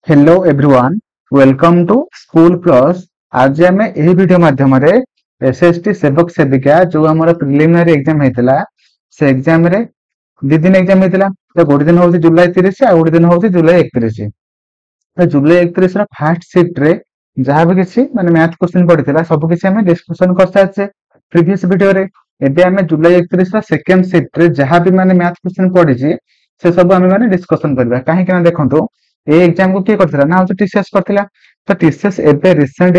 Hello everyone, welcome to School Plus. आज आम यही वीडियो माध्यम एसएसटी सेवक सेविका जो आम प्रिलिमिनारी एग्जाम होता से एग्जाम रे दी दिन एग्जाम होता। तो गोटे दिन हूँ जुलाई 30 आ गोटे दिन हूँ जुलाई 31। तो जुलाई 31 फास्ट सिफ्ट रे जहाँ भी किसी माने मैथ क्वेश्चन पड़ता सब किसी आम डिस्कसन कर सारी प्रीवियस वीडियो रे। एबे आम जुलाई 31 सेकेंड सिफ्ट रे जहाँ भी माने मैथ क्वेश्चन पड़ी से सब आम माने डिस्कसन करबा। काहे कि देखंतु ए एग्जाम को किए करथिला ना हଉଛି टीसीएस करथिला। तो टीसीएस एबे रिसेंट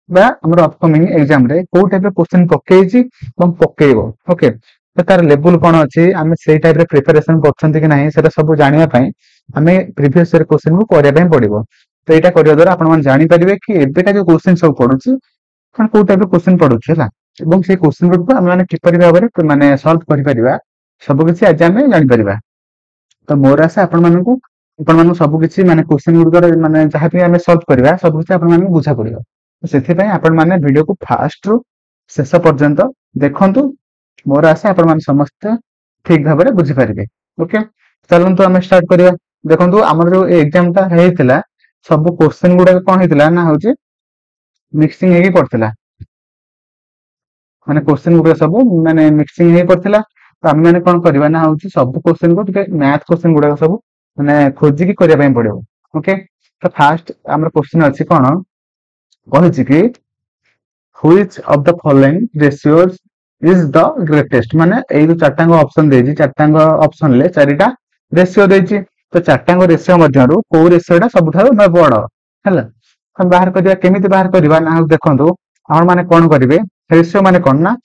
बा हमर अपकमिंग एग्जाम रे को टाइप रे क्वेश्चन पकेइची ଏବଂ पकेइबो। ओके, तो तार लेवल कोन अछि आमे सेई टाइप रे प्रिपरेशन करछंती कि नाही सेटा सब जानिया पई आमे प्रीवियस ईयर क्वेश्चन को करिया पई पड़िबो। तो एटा करिया द्वारा आपण मान जानि परिबे कि एबेका जो क्वेश्चन सब पडुची कोन को टाइप रे क्वेश्चन पडुची हला ଏବଂ से क्वेश्चन को आमे माने किपरि भाबरे माने सॉल्व करि परिबा सब किछि आज आमे जानि परिबा। तो मोर आशा आपण सब किछि माने क्वेश्चन गुडकर माने जहाँ भी आमे सॉल्व करबा सब किछि आपण माने बुझा पड़िबो। तो सेथि पई आपण माने वीडियो को फास्ट रु शेष पर्यंत देखंतु। मोर आशा आपण माने समस्त ठीक भाबरे बुझि परिबे। ओके, चलंतु आमे स्टार्ट करिया। देखंतु हमर जो एग्जाम ता हेतिला सब क्वेश्चन गुडा कोन हेतिला ना होची मिक्सिंग हेकी पड़तिला। माने क्वेश्चन गुडा सब माने मिक्सिंग हेकी पड़तिला। तो आमे माने कोन करबा ना होची सब क्वेश्चन को टिके मैथ क्वेश्चन गुडा सब माने खोजी की करिया पई पड़िबो। ओके, तो फास्ट हमर क्वेश्चन अछि कोन कहछि कि which of the following ratios is the greatest. माने एई जो चारटांग ऑप्शन देछि चारटांग ऑप्शन ले चारिटा रेशियो देछि। तो चारटांग रेशियो मध्यरु को रेशियोटा सबथारो बड़ हैला हम बाहर करिया। केमिति बाहर करिवा ना देखंतु हमर माने कोन करिवे रेशियो माने कोन ना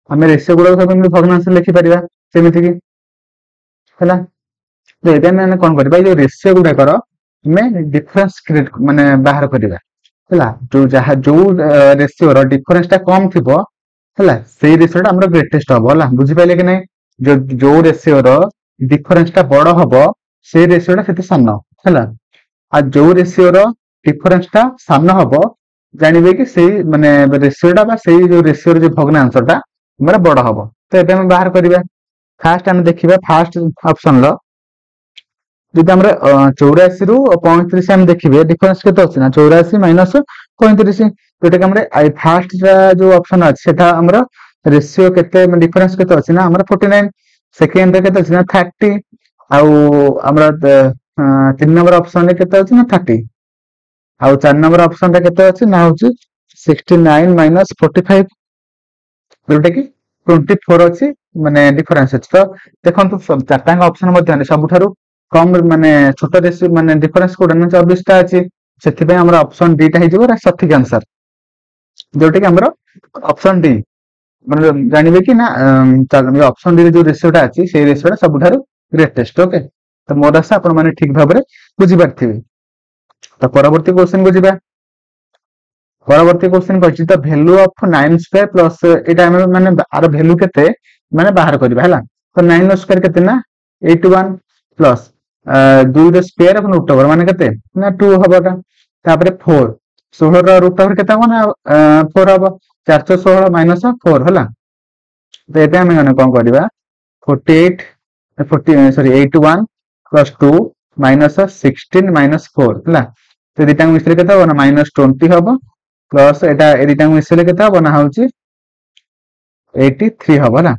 हमें रेशियो गुडा सब एमि भग्नांश लिखि परिबा सेमिति की हैला। तो एबे माने कोन करबा जो रेशियो गुडा कर हमें डिफरेंस क्रिएट माने बाहर करिवा हैला। जो जहा जो रेशियो रो डिफरेंस ता कम थिबो हैला सेई रेशियो ता हमर ग्रेटेस्ट हबो हैला। बुझि पाइले कि नै जो जो रेशियो रो डिफरेंस ता बड़ हबो सेई रेशियो ता सेते सान हैला। आ जो रेशियो रो डिफरेंस ता सान हबो जानिबे कि सेई माने रेशियो ता बा सेई जो रेशियो रो जो भग्नांश ता हमर बड़ हबो। तो एबे हम बाहर करिवा। फास्ट हम देखिबा फास्ट ऑप्शन लो যদি আমরা 84 রু 35 ଆମେ ଦେଖିବେ ଡିଫରେନ୍ସ କେତେ ଅଛି ନା 84 ମାଇନସ 35। ଯୋଉଟା କି ଆମର ଫାର୍ଷ୍ଟ ଯୋଉ ଅପସନ ଅଛି ସେଟା ଆମର ରେସିଓ କେତେ ଡିଫରେନ୍ସ କେତେ ଅଛି ନା ଆମର 49। ସେକେଣ୍ଡ ରେ କେତେ ଅଛି ନା 30 ଆଉ ଆମର 3 ନମ୍ବର ଅପସନ ରେ କେତେ ଅଛି ନା 30 ଆଉ 4 ନମ୍ବର ଅପସନ ରେ କେତେ ଅଛି ନା ହଉଛି 69 ମାଇନସ 45 ଯୋଉଟା କି 24 ଅଛି ମାନେ ଡିଫରେନ୍ସ ଅଛି। ତ ଦେଖନ୍ତୁ ଚାରଟାଙ୍କ ଅପସନ ମଧ୍ୟରେ ସବୁଠାରୁ कम माने छोट रेशियो माने डिफरेंस कोड ना 24 टा अछि सेति पे हमरा ऑप्शन डी टा हे जेबो सठिक आंसर जोटे कि हमरा ऑप्शन डी माने जानिबे कि ना ऑप्शन डी रे जो रेशियो टा अछि से रेशियो टा सबुठारु ग्रेटेस्ट। ओके, तो मोर आशा आपण माने ठीक भाबरे बुझि पारथिबे। तो परवर्ती क्वेश्चन को जिबा। परवर्ती क्वेश्चन कहछि the value of 9 square plus एटा हम माने आर वैल्यू केते माने बाहर करबा हैला। तो 9 स्क्वायर केते ना 81 प्लस 2 रो स्क्वायर अपन रूट ओवर माने केते ना 2 हबटा। तापरे 4 16 रो रूट ओवर केते माने 4 हबो 416 माइनस 4 हला। तो एटा हम माने कोन करबा 48 40 सॉरी 81 प्लस 2 माइनस 16 माइनस 4 हला। तो दिटा मिसले केते हो ना माइनस 20 हबो प्लस एटा ए दिटा मिसले केते हो ना होची 83 हबो ना।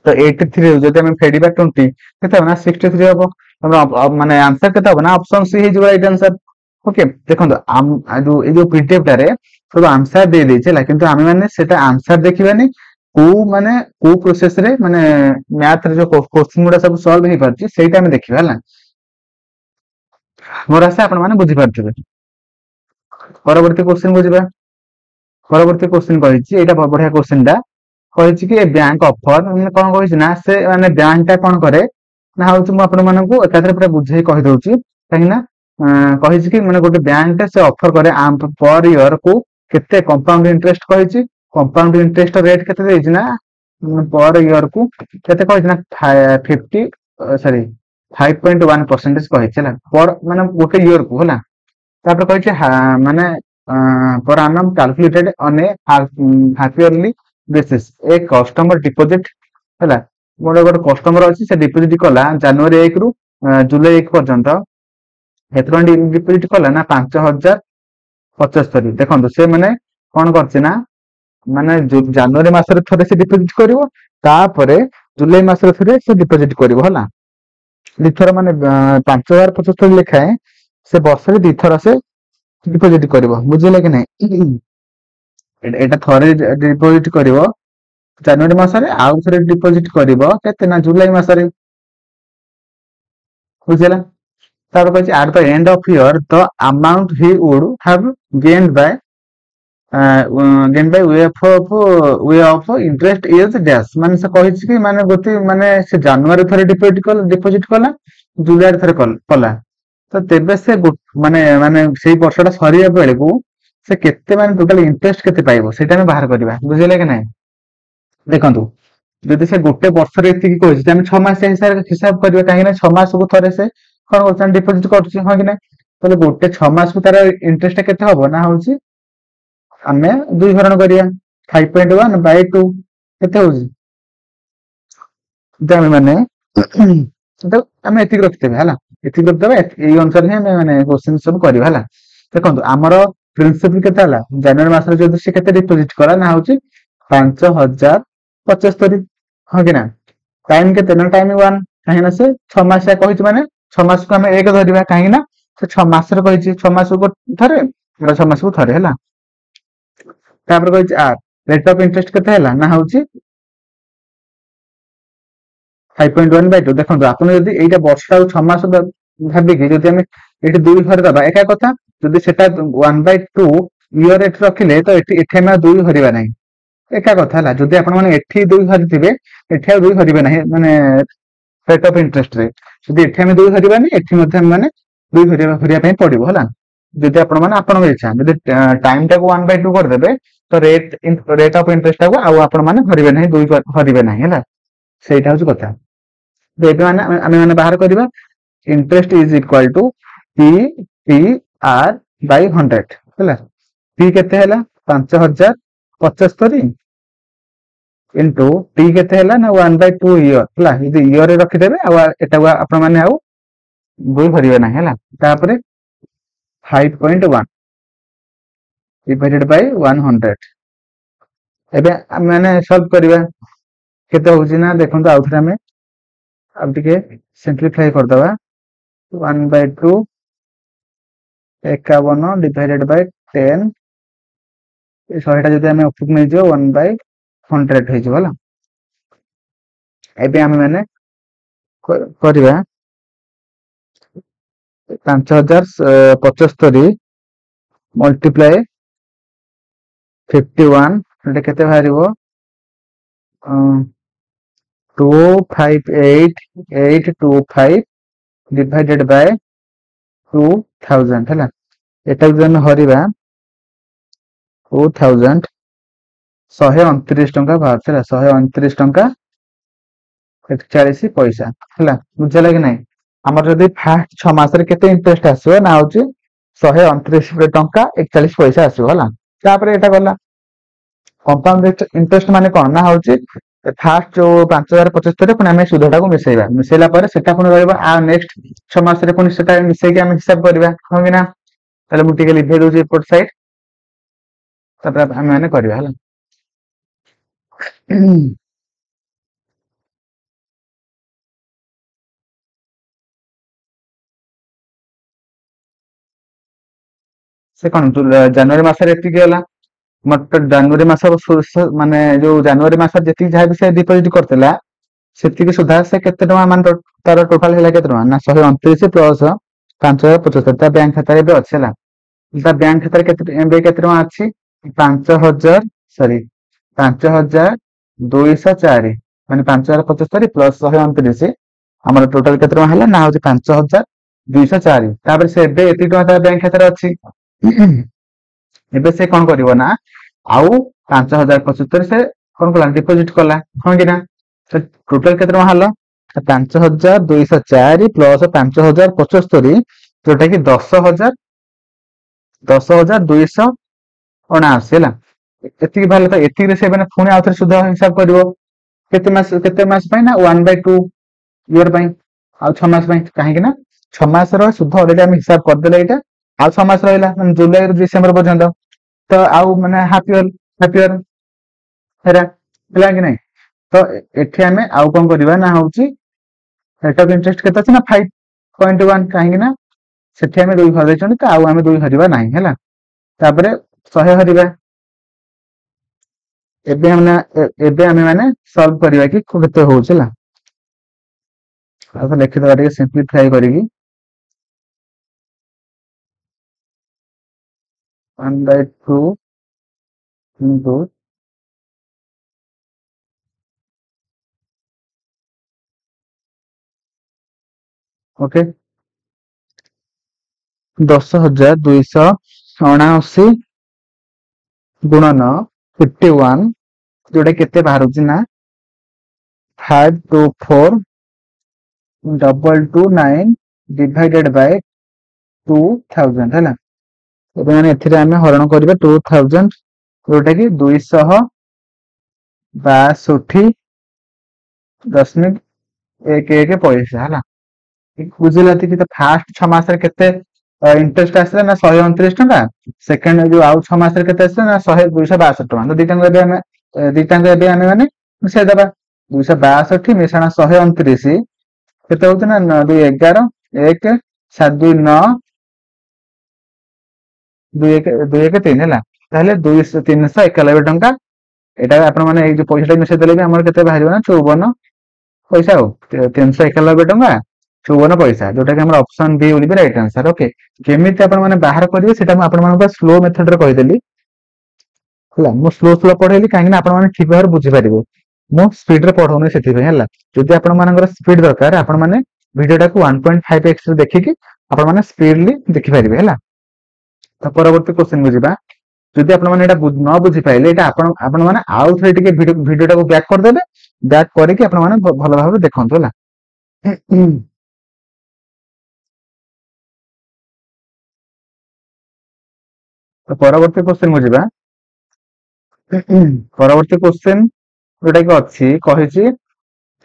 तो 83 जदि हम फेडिबा 20 केते ना 63 हबो। हमरा माने आंसर केते हो ना ऑप्शन सी हे जो राइट आंसर। ओके, देखंतु हम जो ए जो पीडीएफ टारे सब आंसर दे दै छै किंतु हम माने सेटा आंसर देखिबानी को माने को प्रोसेस रे माने मैथ रे जो क्वेश्चन गुडा सब सॉल्व हे परछि सेटा हम देखिबा हला। मोर आशा आपण माने बुझि पारथिबे। परवर्ती क्वेश्चन को जिबा। परवर्ती क्वेश्चन कहिछि एटा बढ़िया क्वेश्चन दा कहिछि कि बैंक ऑफर माने कोन कहिछि ना से माने बैंक टा कोन करे ना होछि मु आपण मानकु एकाथरे पूरा बुझै कहि दउछि। काहे ना कहिछि कि माने गोटे बैंक टा से ऑफर करे पर ईयर को केते कंपाउंड इंटरेस्ट कहिछि। कंपाउंड इंटरेस्ट रेट केते देछि ना पर ईयर को केते कहिछि ना 50 सॉरी 5.1% कहिछि ना पर माने गोटे ईयर को हला। तापर कहिछि माने पर annum calculated on a half yearly basis a customer deposit हैला। गोटे गोटे कस्टमर अछि से डिपोजिट कला जनवरी 1 रु ଜୁଲାଇ 1 ପର୍ଯ୍ୟନ୍ତ କେତେ ଟଙ୍କା ଡିପୋଜିଟ୍ କଲା ନା 5075। ଦେଖନ୍ତୁ ସେ ମାନେ କଣ କରିଛି ନା ମାନେ ଜାନୁଆରୀ ମାସରେ ଥରେ ସେ ଡିପୋଜିଟ୍ କରିବ, ତାପରେ ଜୁଲାଇ ମାସରେ ଥରେ ସେ ଡିପୋଜିଟ୍ କରିବ ହେଲା। ଦିଥର ମାନେ 5075 ଲେଖାଏଁ ସେ ବର୍ଷରେ ଦିଥର ସେ ଡିପୋଜିଟ୍ କରିବ, ବୁଝିଲେ କି ନାଇଁ? ଏଇଟା ଥରେ ଡିପୋଜିଟ୍ କରିବ ଜାନୁଆରୀ ମାସରେ, ଆଉ ଥରେ ଡିପୋଜିଟ୍ କରିବ କେତେ ନା ଜୁଲାଇ ମାସରେ, ବୁଝିଲା? ତାପରେ କହିଛି at the end of year the amount he would have gained by way of interest is dash। ମାନେ ସେ କହିଛି କି ମାନେ ଗୋଟେ ମାନେ ସେ ଜାନୁଆରୀ ଥରେ ଡିପୋଜିଟ୍ କଲା, ଜୁଲାଇରେ ଥରେ କଲା, ତ ତେବେ ସେ ମାନେ ମାନେ ସେଇ ବର୍ଷଟା ସରିବା ବେଳକୁ ସେ କେତେ ମାନେ ଟୋଟାଲ ଇଣ୍ଟରେଷ୍ଟ କେତେ ପାଇବ ସେଇଟା ଆମେ ବାହାର କରିବା, ବୁଝିଲେ କି ନାଇଁ? ଦେଖନ୍ତୁ ଯଦି ସେ ଗୋଟେ ବର୍ଷରେ ଏତିକି କହିଛି ଆମେ 6 ମାସ ହିସାବ କରିବା, କାହିଁକି ନା 6 ମାସକୁ ଥରେ ସେ କଣ କରୁଛି ଡିପୋଜିଟ୍ କରୁଛି, ହଁ କି ନା? ତାହେଲେ ଗୋଟେ 6 ମାସକୁ ତାର ଇଣ୍ଟରେଷ୍ଟ କେତେ ହବ ନା ହଉଛି ଆମେ 2 ହରଣ କରିବା 5.1/2 କେତେ ହଉଛି ଆମେ ମାନେ ଆମେ ଏତିକି ରଖିଦେବା ହେଲା, ଏତିକି ରଖିଦେବା, ଏଇ ଅନୁସାରେ ହିଁ ଆମେ ମାନେ କ୍ୱେଶ୍ଚିନ ସବୁ କରିବା ହେଲା। ଦେଖନ୍ତୁ ଆମର ପ୍ରିନ୍ସିପଲ କେତେ ହେଲା, ଜାନୁଆରୀ ମାସରେ ଯଦି ସେ କେତେ ଡିପୋଜିଟ୍ କଲା ନା ହଉଛି 5075, ହଁ କି ନା? ଟାଇମ କେତେ ନା ଟାଇମ 1, କାହିଁକି ନା ସେ 6 ମାସ କହିଛି ମାନେ 6 ମାସକୁ ଆମେ 1 ଧରିବା, କାହିଁକି ନା ସେ 6 ମାସରେ କହିଛି 6 ମାସକୁ ଥରେ 6 ମାସକୁ ଥରେ ହେଲା। ତାପରେ କହିଛି ରେଟ୍ ଅଫ ଇଣ୍ଟରେଷ୍ଟ କେତେ ହେଲା ନା ହଉଛି 5.1/2। ଦେଖନ୍ତୁ ଆପଣ ଯଦି ଏଇଟା ବର୍ଷ ଆଉ 6 ମାସ ଭାବିକି ଯଦି ଆମେ ଏଠି 2 ଧରିଦବା ଏକା କଥା, ଯଦି ସେଟା 1/2 ଇୟର ଏଠି ରଖିଲେ ତ ଏଠି ଆମେ 2 ଧରିବା ନାହିଁ, ଏକା କଥା ହେଲା। ଯଦି ଆପଣ ମାନେ ଏଠି 2 ଧରିଥିବେ ଏଠି ଆଉ 2 ଧରିବେ ନାହିଁ, ମାନେ ରେଟ୍ ଅଫ ଇଣ୍ଟରେଷ୍ଟ ରେ ଯଦି ଏଠି ଆମେ 2 ଧରିବାନି ଏଠି ମଧ୍ୟ ଆମେ ମାନେ 2 ଧରିବା ପାଇଁ ପଡିବ ହେଲା। ଯଦି ଆପଣ ମାନେ ଆପଣଙ୍କ ଇଚ୍ଛା, ଯଦି ଟାଇମ ଟାକୁ 1/2 କରିଦେବେ ତ ରେଟ୍ ଅଫ ଇଣ୍ଟରେଷ୍ଟ ଟାକୁ ଆଉ ଆପଣ ମାନେ ଧରିବେ ନାହିଁ, 2 ଧରିବେ ନାହିଁ ହେଲା, ସେଇଟା ହଉଛି କଥା। ଏବେ ମାନେ ଆମେ ମାନେ ବାହାର କରିବା interest is equal to PTR/100 ହେଲା। P କେତେ ହେଲା 5075 ଇଣ୍ଟୁ T କେତେ ହେଲା ନା 1/2 ଇୟର ହେଲା। ଯଦି ଇୟରରେ ରଖିଦେବେ ଆଉ ଏଟାକୁ ଆପଣ ମାନେ ଆଉ 2 ଧରିବେ ନାହିଁ ହେଲା। ତାପରେ 5.1 divided by 100। ଏବେ ଆମେ ମାନେ ସଲ୍ଭ କରିବା କେତେ ହଉଛି ନା ଦେଖନ୍ତୁ ଆଉଥରେ ଆମେ अब टिके सिंप्लीफाई करदवा 1/2 51 डिवाइडेड बाय 10 ये 100टा जदि आमे उपरକୁ नै जियो 1/100 हे जिवला। एबे आमे माने करिवा 5075 मल्टीप्लाई 51 एटा केते बाहरिबो 258825 divided by 2000 है। एटा जो हरिबा 2000 129 टंका बाहर 129 टंका 41 पैसा है, बुझला कि नहीं? आमर जदि फास्ट 6 मास केते इंटरेस्ट आसो ना होची 129 टंका 41 पैसा आसो है। तापर एटा गला कंपाउंड इंटरेस्ट माने कोन ना होची फास्ट जो 5075 पुणी आम सुधटा को मिसेबा, मिसेला पर सेटा पुणी रहइबा आ नेक्स्ट 6 मास रे पुणी सेटा मिसेकी आम हिसाब करबा, हो कि ना? ताले मु टिके लिखै दोची एपट साइड, तापर आम माने करबा हला। से कोन जनवरी मास रे एति गेला मतलब जनवरी मास माने जो जनवरी मास जति जहा भी से डिपॉजिट करतेला सेतिके सुधा से केते टका मान तार टोटल हैला केते टका ना 129 प्लस 5075 ता बैंक खाता रे अछि हला। ता बैंक खाता रे केते टका अछि 5000 सॉरी 5204 माने 5075 प्लस 129 हमर टोटल केते टका हैला ना होची 5204। तापर से एबे एति टका ता बैंक खाता रे अछि। एबे से कोन करिवो ना आउ 5075 से कोन कला डिपॉजिट कला, हां कि ना? तो टोटल केते टका हला 5204 प्लस 5075 जोटा कि 10279 हैला। एति भाले तो एति रे से माने पुणी आउथरे सुधा हिसाब करिवो केते मास पय ना 1/2 ईयर पय ଆଉ 6 ମାସ ପାଇଁ କାହିଁକି ନା 6 ମାସର ସୁଧ ଅଲରେଡି ଆମେ ହିସାବ କରିଦେଲେ ଏଇଟା ଆଉ 6 ମାସ ରହିଲା ମାନେ ଜୁଲାଇରୁ ଡିସେମ୍ବର ପର୍ଯ୍ୟନ୍ତ ତ ଆଉ ମାନେ ହାପିୟର ହେରା ହେଲା କି ନାଇଁ ତ ଏଠି ଆମେ ଆଉ କଣ କରିବା ନା ହଉଛି ରେଟ୍ ଅଫ ଇଣ୍ଟରେଷ୍ଟ କେତେ ଅଛି ନା 5.1 କାହିଁକି ନା ସେଠି ଆମେ 2 ହରେଇଛନ୍ତି ତ ଆଉ ଆମେ 2 ହରିବା ନାହିଁ ହେଲା ତାପରେ 100 ହରିବା ଏବେ ଆମେ ମାନେ ସଲ୍ଭ କରିବା କି କେତେ ହଉଛି ହେଲା ଆଉ ତ ଲେଖିଦବା ଟିକେ ସିମ୍ପ୍ଲିଫାଇ କରିକି 1/2 into ओके 10,279 गुणन 51 जोटा केते बाहरुची ना 524,229 डिवाइडेड बाय 2000 है मैंने एथिरे आमे हरण करिबा 2000 जोटा कि 262.11 पैसा है बुझिला कि फास्ट 6 मास रे केते इंटरेस्ट आसला ना 129 टका सेकंड जो आउ 6 मास रे केते आसला ना 262 टका तो दिटांग एबे हमें माने मिसाई दबा 262 मिसाणा 129 केते होत ना 2 11 1 7 2 9 2 1 2 1 3 ହେଲା ତାহଲେ 391 ଟଙ୍କା ଏଟା ଆପଣ ମାନେ ଏଇ जो पैसा मिसाई देले भी हमर केते बाहरिबा ना 54 पैसा हो 391 टଙ୍କା 54 पैसा जोटा कि हमर ऑप्शन बी बोली राइट आंसर ओके केमिति आपण माने बाहर करिवे सेटा म आपण मानक स्लो मेथड रे कहिदेली ହେଲା ମୁଁ ସ୍ଲୋ ପଢେଇଲି କାହିଁକି ନା ଆପଣ ମାନେ ଠିକ ଭାବରେ ବୁଝି ପାରିବେ ମୁଁ ସ୍ପିଡ ରେ ପଢଉନି ସେଥିପାଇଁ ହେଲା ଯଦି ଆପଣ ମାନଙ୍କର ସ୍ପିଡ ଦରକାର ଆପଣ ମାନେ ଭିଡିଓ ଟାକୁ 1.5x ରେ ଦେଖିକି ଆପଣ ମାନେ ସ୍ପିଡଲି ଦେଖି ପାରିବେ ହେଲା ତ ପରବର୍ତ୍ତୀ क्वेश्चन को ଯିବା ଯଦି ଆପଣ ମାନେ ଏଟା ନ ବୁଝି ପାଇଲେ ଏଟା ଆପଣ ମାନେ ଆଉ ଥରେ ଟିକେ ଭିଡିଓ ଟାକୁ ବ୍ୟାକ୍ କରିଦେବେ ବ୍ୟାକ୍ କରିକି ଆପଣ ମାନେ ଭଲ ଭାବରେ ଦେଖନ୍ତୁ ହେଲା ତ ପରବର୍ତ୍ତୀ क्वेश्चन को ଯିବା ପରବର୍ତ୍ତୀ क्वेश्चन जोटा कि अछि कहिछि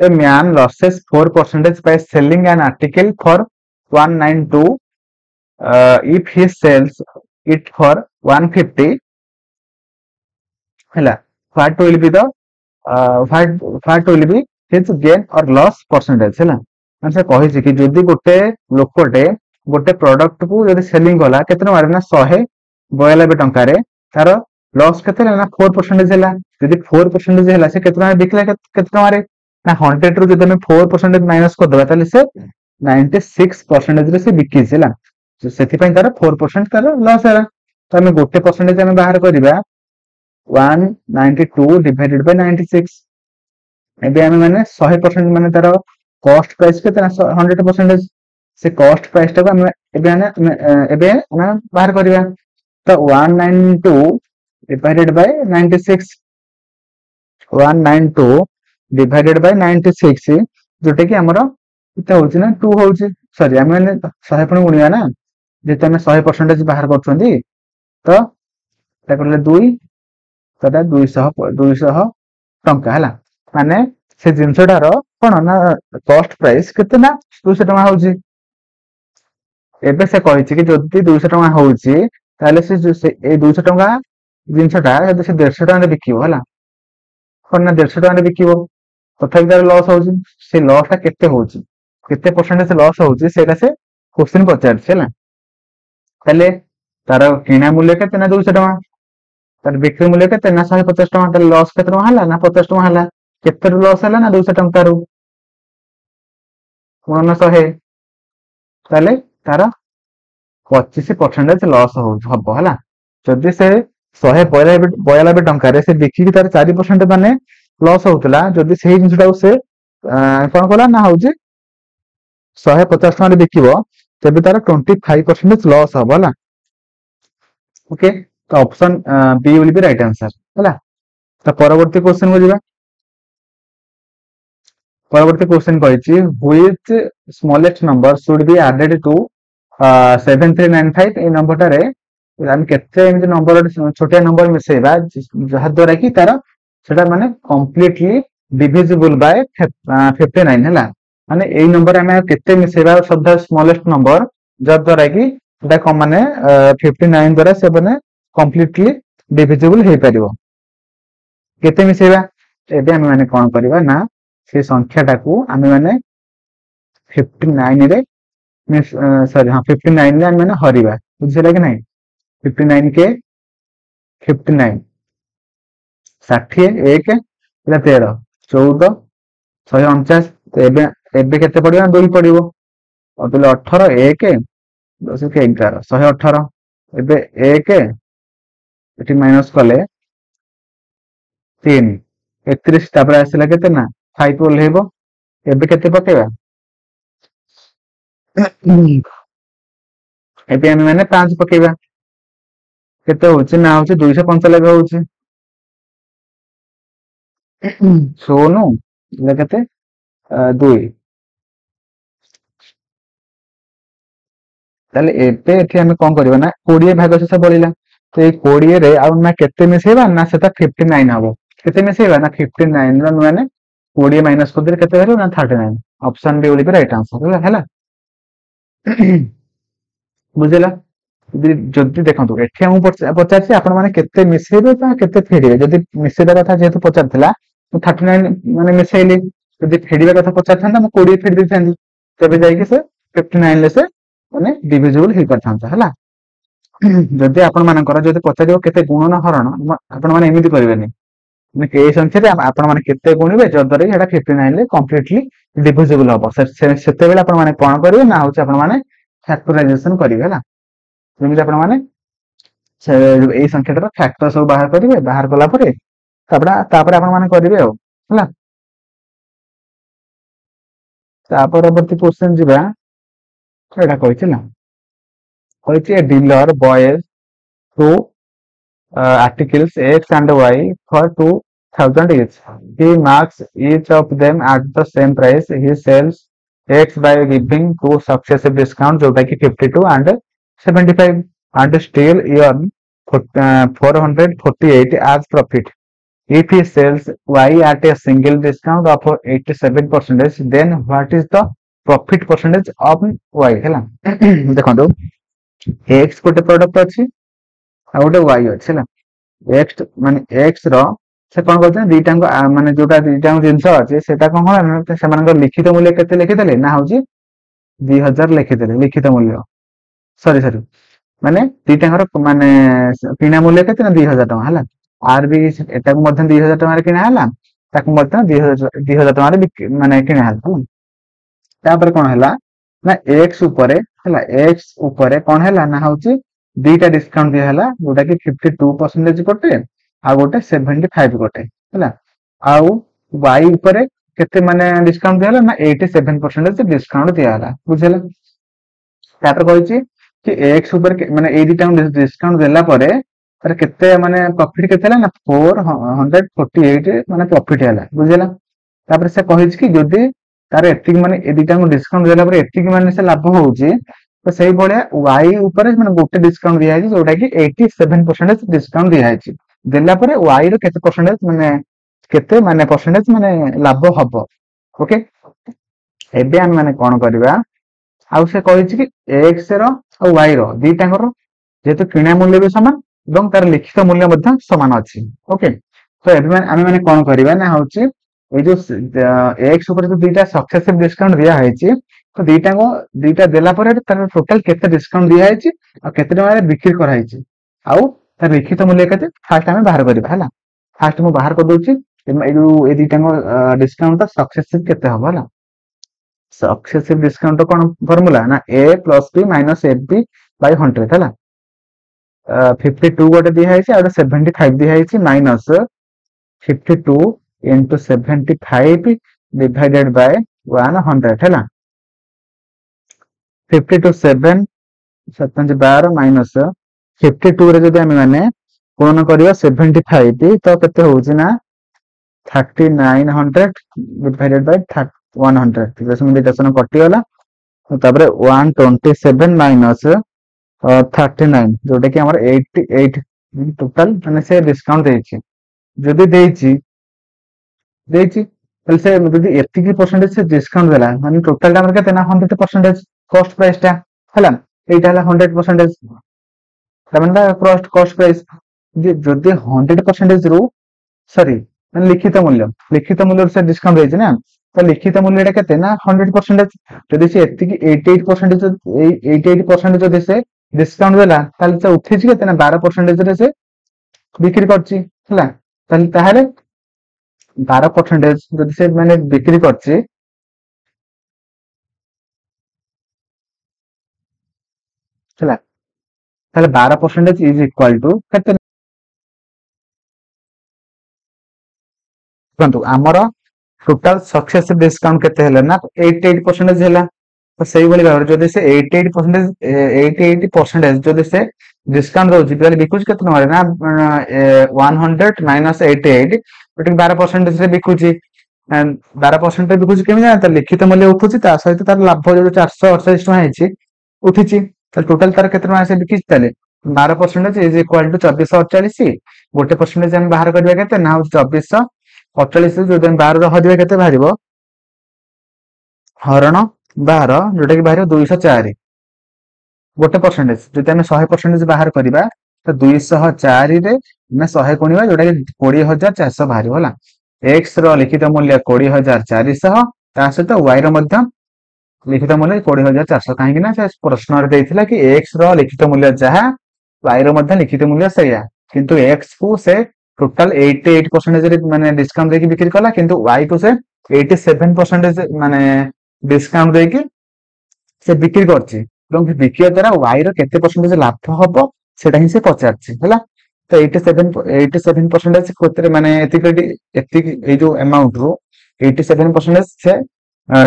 a man losses 4% by selling an article for 192 if he sells it for 150 ହେଲା what will be the what will be his gain or loss percentage ହେଲା ମାନେ ସେ କହିଛି କି ଯଦି ଗୋଟେ ଲୋକଟେ ଗୋଟେ ପ୍ରଡକ୍ଟ କୁ ଯଦି ସେଲିଂ କଲା କେତେ ଟଙ୍କାରେ ନା 192 ଟଙ୍କାରେ ତାର ଲସ୍ କେତେ ହେଲା ନା 4% ହେଲା ଯଦି 4% ହେଲା ସେ କେତେ ଟଙ୍କା ବିକିଲା କେତେ ଟଙ୍କାରେ ନା 100 ରୁ ଯଦି ଆମେ 4% ମାଇନସ୍ କରିଦବା ତାହେଲେ ସେ 96% ରେ ସେ ବିକିଛି ହେଲା ସେଥିପାଇଁ ତାର 4% ତାର ଲସ୍ ହେଲା ତ ଆମେ ଗୋଟେ percentage ଆମେ ବାହାର କରିବା 192 divided by 96 ଏବେ ଆମେ ମାନେ 100% ମାନେ ତାର कॉस्ट प्राइस केते ना 100% से कॉस्ट प्राइस टाको हम एबे बाहर करिया तो 192 divided by 96 192 divided by 96 Jote कि हमरो केते होची ना 2 होची सॉरी हम माने 100 पण गुणिया ना जेते हम 100% बाहर करछंती तो ता करले 2 तटा 200 टंका हला माने से जिनसटार कोन ना कॉस्ट प्राइस केते ना 200 टका होची एबे से कहिछि कि जदी 200 टका होची ताले से ए 200 टका जिनसटा जदी से 150 टका रे बिकिबो हला कोन ना 150 टका रे बिकिबो तथापि तार लॉस होची से लॉस ता केते होची केते परसेंट से लॉस होची सेटा से क्वेश्चन पचारछि हला ताले तार किना मूल्य केते ना 200 टका तार बिक्री मूल्य केते ना 150 टका ताले लॉस केते टका हला ना 50 टका हला केते लॉस हला ना 200 टका रु गुणन 100 ताले तार 25% लॉस हब है जदि से 192 टंका से बिकी तार 4% माने लॉस होता जदि से जिनटा से कौन कला ना हूँ 150 टका बिकब तेज तार 25% लॉस हम है ओके तो option B will be right answer है तो परवर्ती क्वेश्चन को जावा परवर्ती क्वेश्चन कहिछि which smallest number should be added to 7395 a number टारे हम केते एमति नंबर छोटे नंबर मिसेबा जहा द्वारा कि तार सेटा माने कंप्लीटली डिविजिबल बाय 59 हैला माने एई नंबर आमे केते मिसेबा सब द स्मॉलेस्ट नंबर जद्वारा कि एटा कम माने 59 द्वारा से बने कंप्लीटली डिविजिबल हे परिबो केते मिसेबा एबे आमे माने कोन करबा ना से संख्याटाकू आमे माने 59 रे सॉरी हाँ 59 रे आमे माने हरिबा बुझिला कि नहीं 59 के 59 ଷାଠିଏ ଏକ ଏଟା 13 14 149 ଏବେ ଏବେ କେତେ ପଡିବ 2 ପଡିବ ଆଉ ତାହେଲେ 18 1 10 କେ 11 118 ଏବେ 1 ଏଠି ମାଇନସ କଲେ 3 31 ତାପରେ ଆସିଲା କେତେ ନା 5 ଓହ୍ଲେଇବ ଏବେ କେତେ ପକେଇବା ଏବେ ଆମେ ମାନେ 5 ପକେଇବା କେତେ ହଉଛି ନା ହଉଛି 295 ହଉଛି ଶୂନ ଏଇଟା କେତେ 2 ତାହେଲେ ଏବେ ଏଠି ଆମେ କଣ କରିବା ନା 20 ଭାଗ ଶେଷ ବଳିଲା ତ ଏଇ 20 ରେ ଆଉ ନା କେତେ ମିଶେଇବା ନା ସେଟା 59 ହବ କେତେ ମିଶେଇବା ନା 59 ର ମାନେ 20 ମାଇନସ କରିଦେଲେ କେତେ ବାହାରିବ ନା 39 ଅପସନ ବି ବୋଲି ରାଇଟ ଆନ୍ସର ହେଲା ବୁଝିଲା ଯଦି ଦେଖନ୍ତୁ ଏଠି ଆମକୁ ପଚାରିଛି ଆପଣ ମାନେ କେତେ ମିଶେଇବେ ବା କେତେ ଫେରିବେ ଯଦି ମିଶେଇବା କଥା ଯେହେତୁ ପଚାରିଥିଲା ମୁଁ 39 ମାନେ ମିଶେଇଲି ଯଦି ଫେରିବା କଥା ପଚାରିଥାନ୍ତା ମୁଁ 20 ଫେରି ଦେଇଥାନ୍ତି ତେବେ ଯାଇକି ସେ 59 ରେ ସେ ମାନେ ଡିଭିଜିବଲ ହେଇପାରିଥାନ୍ତା ହେଲା ଯଦି ଆପଣ ମାନଙ୍କର ଯଦି ପଚାରିବ କେତେ ଗୁଣନ ହରଣ ଆପଣ ମାନେ ଏମିତି କରିବେନି ମାନେ ଏଇ ସଂଖ୍ୟାରେ ଆପଣ ମାନେ କେତେ ଗୁଣିବେ ଯଦ୍ୱାରା କି ସେଟା 59 ରେ କମ୍ପ୍ଲିଟଲି ଡିଭିଜିବଲ ହବ ସେତେବେଳେ ଆପଣ ମାନେ କଣ କରିବେ ନା ହଉଛି ଆପଣ ମାନେ ଫ୍ୟାକ୍ଟରାଇଜେସନ କରିବେ ହେଲା ଯେମିତି ଆପଣ ମାନେ ଏଇ ସଂଖ୍ୟାଟାର ଫ୍ୟାକ୍ଟର ସବୁ ବାହାର କରିବେ ବାହାର କଲା ପରେ ତାପରେ ଆପଣ ମାନେ କରିବେ ଆଉ ହେଲା ତା ପରବର୍ତ୍ତୀ କ୍ୱେଶ୍ଚନ ଯିବା ଏଇଟା କହିଛି ନା କହିଛି a dealer buys two articles X and Y for 2000 each. He marks each of them at the same price. He sells X by giving two successive discounts जोटा कि 52 and 75 and still earn 448 as profit. If he sells Y at a single discount of 87%, then what is the profit percentage of Y? ହେଲା ଦେଖନ୍ତୁ X ଗୋଟେ product ଅଛି ଆଉ ଗୋଟେ Y ଅଛି ହେଲା X ମାନେ X ର ସେ କଣ କରୁଛନ୍ତି ଦିଟାଙ୍କ ମାନେ ଯୋଉଟା ଦିଟାଙ୍କ ଜିନିଷ ଅଛି ସେଟା କଣ ହେଲା ସେମାନଙ୍କର ଲିଖିତ ମୂଲ୍ୟ କେତେ ଲେଖିଦେଲେ ନା ହଉଛି 2000 ଲେଖିଦେଲେ ଲିଖିତ ମୂଲ୍ୟ ସରି ମାନେ ଦିଟାଙ୍କର ମାନେ କିଣା ମୂଲ୍ୟ କେତେ ନା 2000 ଟଙ୍କା ହେଲା ଆର ବି ଏଟାକୁ ମଧ୍ୟ 2000 ଟଙ୍କାରେ କିଣା ହେଲା ତାକୁ ମଧ୍ୟ 2000 ଟଙ୍କାରେ ମାନେ କିଣା ହେଲା ତାପରେ କଣ ହେଲା ନା X ଉପରେ ହେଲା X ଉପରେ କଣ ହେଲା ନା ହଉଛି ଦିଟା ଡିସକାଉଣ୍ଟ ଦିଆ ହେଲା ଯୋଉଟା କି 52% ଗୋଟେ ଆଉ ଗୋଟେ 75 ଗୋଟେ ହେଲା ଆଉ Y ଉପରେ କେତେ ମାନେ ଡିସକାଉଣ୍ଟ ଦିଆ ହେଲା ନା 87% ଡିସକାଉଣ୍ଟ ଦିଆ ହେଲା ବୁଝିଲା ତାପରେ କହିଛି कि X ଉପରେ ମାନେ ଏଇ ଦିଟା ଡିସକାଉଣ୍ଟ ଦେଲା ପରେ ତାର କେତେ ମାନେ ପ୍ରଫିଟ କେତେ ହେଲା ନା 448 ମାନେ ପ୍ରଫିଟ ହେଲା ବୁଝିଲା ତାପରେ ସେ କହିଛି କି ଯଦି ତାର ଏତିକି ମାନେ ଏ ଦିଟାଙ୍କୁ ଡିସକାଉଣ୍ଟ ଦେଲା ପରେ ଏତିକି ମାନେ ସେ ଲାଭ ହଉଛି ତ ସେଇଭଳିଆ Y ଉପରେ ମାନେ ଗୋଟେ ଡିସକାଉଣ୍ଟ ଦିଆଯାଇଛି ଯୋଉଟା କି 87% ଡିସକାଉଣ୍ଟ ଦିଆଯାଇଛି ଦେଲା ପରେ Y ର କେତେ ପରସେଣ୍ଟେଜ ମାନେ ଲାଭ ହବ ଓକେ ଏବେ ଆମେ ମାନେ କଣ କରିବା ଆଉ ସେ କହିଛି କି X ର ଆଉ Y ର ଦିଟାଙ୍କର ଯେହେତୁ କିଣା ମୂଲ୍ୟ ବି ସମାନ ଏବଂ ତାର ଲିଖିତ ମୂଲ୍ୟ ମଧ୍ୟ ସମାନ ଅଛି ଓକେ ତ ଏବେ ଆମେ ମାନେ କଣ କରିବା ନା ହଉଛି ଏଇ ଯୋଉ X ଉପରେ ଯୋଉ ଦିଟା ସକ୍ସେସିଭ ଡିସକାଉଣ୍ଟ ଦିଆ ହେଇଛି ତ ଦିଟା ଦେଲା ପରେ ତାର ଟୋଟାଲ କେତେ ଡିସକାଉଣ୍ଟ ଦିଆଯାଇଛି ଆଉ କେତେ ଟଙ୍କାରେ ବିକ୍ରି କରାଯାଇଛି ଆଉ ତାର ଲିଖିତ ମୂଲ୍ୟ କେତେ ଫାଷ୍ଟ ଆମେ ବାହାର କରିବା ହେଲା ଫାଷ୍ଟ ମୁଁ ବାହାର କରିଦଉଛି ଏଇ ଯୋଉ ଏଇ ଦିଟାଙ୍କ ଡିସକାଉଣ୍ଟ ସକ୍ସେସିଭ କେତେ ହବ ହେଲା सक्सेसिव डिस्काउंट कौन फॉर्मूला ना a plus b minus F B by 100 है 52 गोटे दिखाई और 75 दिखाई माइनस 52 इंटू 75 डिवाइडेड बाय 100 है 52 7 12 माइनस 52 रे जदि आमे माने गुणन करिया 75 तो केते होउची ना 3900 डिवाइडेड बाय 100 दशमलव कटिगला तापर 127 माइनस 39 जोटा कि हमर 88 टोटल माने से डिस्काउंट देछि जदि देछि ତାହେଲେ ସେ ଯଦି ଏତିକି ପରସେଣ୍ଟେଜ ସେ ଡିସକାଉଣ୍ଟ ଦେଲା ମାନେ ଟୋଟାଲ ଆମର କେତେ ନା 100% କଷ୍ଟ ପ୍ରାଇସ୍ ଟା ହେଲା, ଏଇଟା ହେଲା 100%, ତାମାନେ ତା କଷ୍ଟ ପ୍ରାଇସ୍। ଯଦି 100% ରୁ ସରି ମାନେ ଲିଖିତ ମୂଲ୍ୟରୁ ସେ ଡିସକାଉଣ୍ଟ ଦେଇଛି ନା, ତ ଲିଖିତ ମୂଲ୍ୟଟା କେତେ ନା 100%। ଯଦି ସେ ଏତିକି 88% ଯଦି ସେ ଡିସକାଉଣ୍ଟ ଦେଲା ତାହେଲେ ସେ ଉଠିଛି କେତେ ନା 12% ରେ ସେ ବିକ୍ରି କରିଛି ହେଲା। ତାହେଲେ 12% ଯଦି ସେ ମାନେ ବିକ୍ରି କରିଛି ହେଲା, ତାହେଲେ 12% ଇଜ ଇକ୍ୱାଲ ଟୁ କେତେ? ଦେଖନ୍ତୁ ଆମର ଟୋଟାଲ ସକ୍ସେସିଭ ଡିସକାଉଣ୍ଟ କେତେ ହେଲା ନା 88% ହେଲା। ତ ସେଇଭଳି ଭାବରେ ଯଦି ସେ 88% ଯଦି ସେ ଡିସକାଉଣ୍ଟ ଦଉଛି ତାହେଲେ ବିକୁଛି କେତେ ଟଙ୍କାରେ ନା 100 ମାଇନସ 88 ଯୋଉଟା 12% ରେ ବିକୁଛି। 12% ରେ ବିକୁଛି କେମିତି ଜାଣିତା ଲିଖିତ ମୂଲ୍ୟ ଉଠୁଛି ତା ସହିତ ତାର ଲାଭ ଯୋଉ 448 ଟଙ୍କା ହେଇଛି ଉଠିଛି। ତାହେଲେ ଟୋଟାଲ ତାର କେତେ ଟଙ୍କା ସେ ବିକିଛି ତାହେଲେ 12% ଇଜ ଇକ୍ୱାଲ ଟୁ 2448। ଗୋଟେ ପରସେଣ୍ଟେଜ ଆମେ ବାହାର କରିବା କେତେ ନା ହଉଛି 2448, ଯଦି ଆମେ 12 ହରିବା କେତେ ବାହାରିବ ହରଣ 12 ଯୋଉଟା କି ବାହାରିବ 204। ଗୋଟେ ପରସେଣ୍ଟେଜ ଯଦି ଆମେ 100% ବାହାର କରିବା ତ 204 ରେ ଆମେ 100 ଗୁଣିବା ଯୋଉଟା କି 20,400 ବାହାରିବ ହେଲା। x ର ଲିଖିତ ମୂଲ୍ୟ 20,400 ତା ସହିତ y ର ମଧ୍ୟ ଲିଖିତ ମୂଲ୍ୟ 20,400, କାହିଁକି ନା ସେ ପ୍ରଶ୍ନରେ ଦେଇଥିଲା କି x ର ଲିଖିତ ମୂଲ୍ୟ ଯାହା y ର ମଧ୍ୟ ଲିଖିତ ମୂଲ୍ୟ ସେଇଆ, କିନ୍ତୁ x କୁ ସେ ଟୋଟାଲ 88% ମାନେ ଡିସକାଉଣ୍ଟ ଦେଇକି ବିକ୍ରି କଲା, କିନ୍ତୁ y କୁ ସେ 87% ମାନେ ଡିସକାଉଣ୍ଟ ଦେଇକି ସେ ବିକ୍ରି କରିଛି। ଏବଂ ବିକିବା ଦ୍ୱାରା y ର କେତେ ପରସେଣ୍ଟେଜ ଲାଭ ହବ ସେଟା ହିଁ ସେ ପଚାରିଛି ହେଲା। ତ 87% ମାନେ ଏତିକି ଏଇ ଯୋଉ ଆମାଉଣ୍ଟ ରୁ 87% ସେ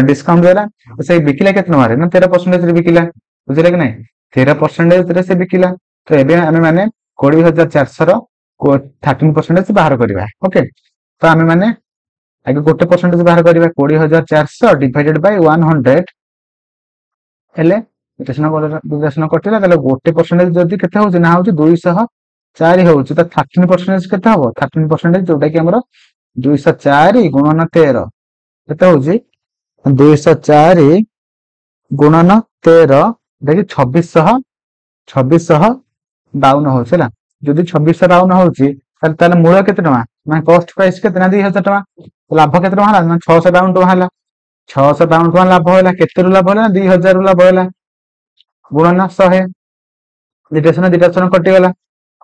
ଡିସକାଉଣ୍ଟ ଦେଲା। ସେ ବିକିଲା କେତେ ଟଙ୍କାରେ ନା 13% ରେ ବିକିଲା, ବୁଝିଲେ କି ନାଇଁ 13% ରେ ସେ ବିକିଲା। ତ ଏବେ ଆମେ ମାନେ 20,400 ର 13% ବାହାର କରିବା। ଓକେ, ତ ଆମେ ମାନେ ଆगे ଗୋଟେ ପରସେଣ୍ଟେଜ ବାହାର କରିବା 20,400 ଡିଭାଇଡେଡ ବାଇ 100 ହେଲେ ବିଶ୍ଳେଷଣ କଟିଲା। ତାହେଲେ ଗୋଟେ ପରସେଣ୍ଟେଜ ଯଦି କେତେ ହଉଛି ନା ହଉଛି 204 ହଉଛି, ତ 13% କେତେ ହବ 13% ଯୋଉଟା କି ଆମର 204 ଗୁଣନ 13 କେତେ ହଉଛି 204 ଗୁଣନ 13 ଦେଖି 2652 ହଉଛି ହେଲା। ଯଦି 2652 ହଉଛି ତାହେଲେ ମୂଳ କେତେ ଟଙ୍କା ମାନେ କଷ୍ଟ ପ୍ରାଇସ୍ କେତେ ନା 2,000 ଟଙ୍କା, ଲାଭ କେତେ ଟଙ୍କା ହେଲା ନା 652 ଟଙ୍କା ହେଲା। 652 ଟଙ୍କା ଲାଭ ହେଲା, କେତେରୁ ଲାଭ ହେଲା 2,000 ରୁ ଲାଭ ହେଲା ଗୁଣନ 100, ଦିଟା ଶୂନ କଟିଗଲା।